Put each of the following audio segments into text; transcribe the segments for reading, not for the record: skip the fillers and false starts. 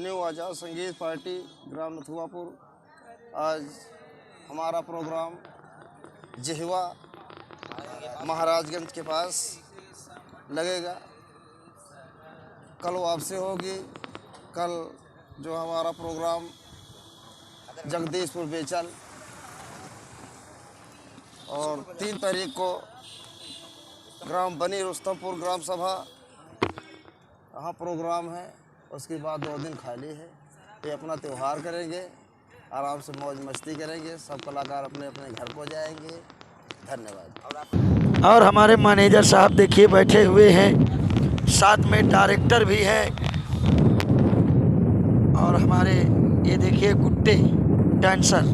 New आजाद संगीत party ग्राम नथुआपुर। आज हमारा प्रोग्राम जिहवा महाराजगंज के पास लगेगा। कल वापसी होगी। कल जो हमारा प्रोग्राम जगदीशपुर बेचल और 3 तारीख को ग्राम बनी रुस्तमपुर ग्राम सभा यहाँ प्रोग्राम है। उसके बाद 2 दिन खाली है। ये अपना त्यौहार करेंगे, आराम से मौज मस्ती करेंगे। सब कलाकार अपने अपने घर को जाएंगे। धन्यवाद। और हमारे मैनेजर साहब देखिए बैठे हुए हैं, साथ में डायरेक्टर भी हैं। और हमारे ये देखिए गुड्डे डांसर,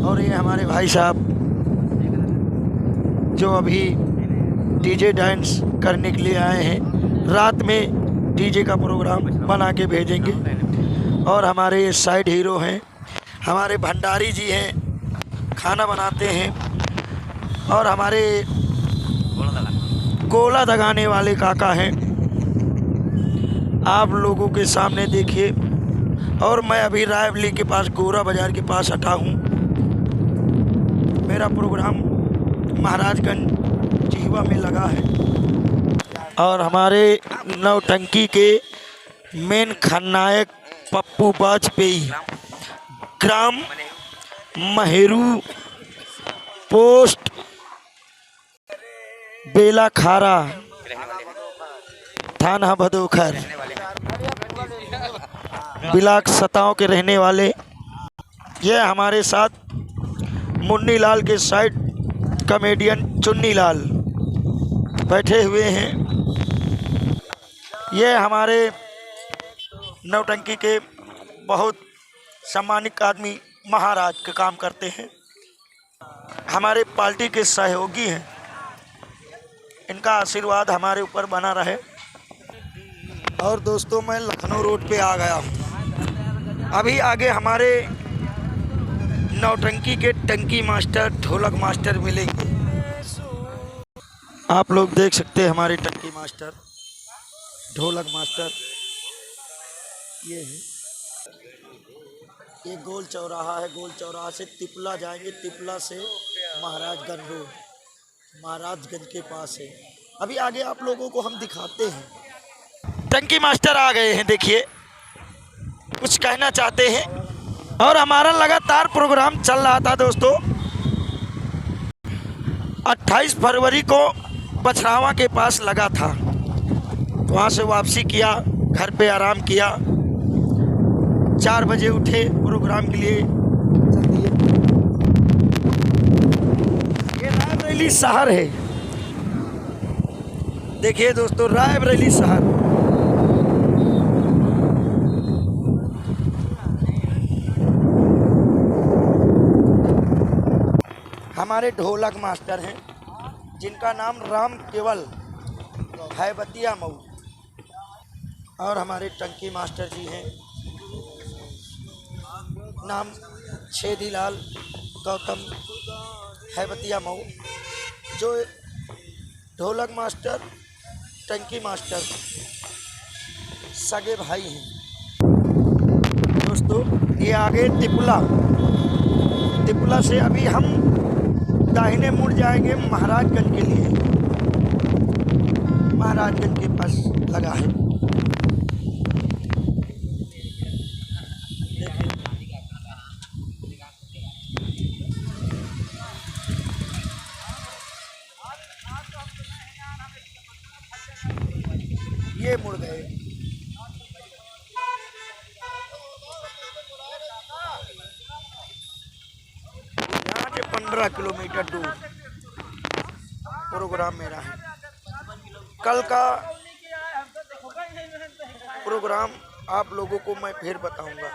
और ये हमारे भाई साहब जो अभी डीजे डांस करने के लिए आए हैं। रात में डीजे का प्रोग्राम बना के भेजेंगे। और हमारे ये साइड हीरो हैं, हमारे भंडारी जी हैं, खाना बनाते हैं। और हमारे गोला दगाने वाले काका हैं, आप लोगों के सामने देखिए। और मैं अभी रायबली के पास गोरा बाज़ार के पास हटा हूँ। मेरा प्रोग्राम महाराजगंज जिहवा में लगा है। और हमारे नौटंकी के मेन खलनायक पप्पू वाजपेयी, ग्राम महेरू, पोस्ट बेला खारा, थाना भदोखर, ब्लॉक 7 के रहने वाले। ये हमारे साथ मुन्नी लाल के साइड कॉमेडियन चुन्नी लाल बैठे हुए हैं। ये हमारे नौटंकी के बहुत सम्मानित आदमी महाराज का काम करते हैं, हमारे पार्टी के सहयोगी हैं। इनका आशीर्वाद हमारे ऊपर बना रहे। और दोस्तों, मैं लखनऊ रोड पे आ गया हूँ। अभी आगे हमारे नौटंकी के टंकी मास्टर, ढोलक मास्टर मिलेंगे। आप लोग देख सकते हैं हमारे टंकी मास्टर, ढोलक मास्टर ये है। ये गोल चौराहा है, गोल चौराहा से तिपला जाएंगे, तिपला से महाराजगंज रोड, महाराजगंज के पास है। अभी आगे आप लोगों को हम दिखाते हैं। टंकी मास्टर आ गए हैं, देखिए कुछ कहना चाहते हैं। और हमारा लगातार प्रोग्राम चल रहा था दोस्तों। 28 फरवरी को पछरावा के पास लगा था, तो वहाँ से वापसी किया, घर पे आराम किया। 4 बजे उठे प्रोग्राम के लिए। ये रायबरेली शहर है, देखिए दोस्तों, रायबरेली शहर। हमारे ढोलक मास्टर हैं जिनका नाम राम केवल हैबतिया मऊ। और हमारे टंकी मास्टर जी हैं, नाम छेदीलाल गौतम हैबतिया मऊ। जो ढोलक मास्टर, टंकी मास्टर सगे भाई हैं। दोस्तों, ये आगे तिपला से अभी हम दाहिने मुड़ जाएंगे महाराजगंज के लिए। महाराजगंज के पास लगा है। ये मुड़ गए। यहाँ से 15 किलोमीटर दूर प्रोग्राम मेरा है। कल का प्रोग्राम आप लोगों को मैं फिर बताऊंगा।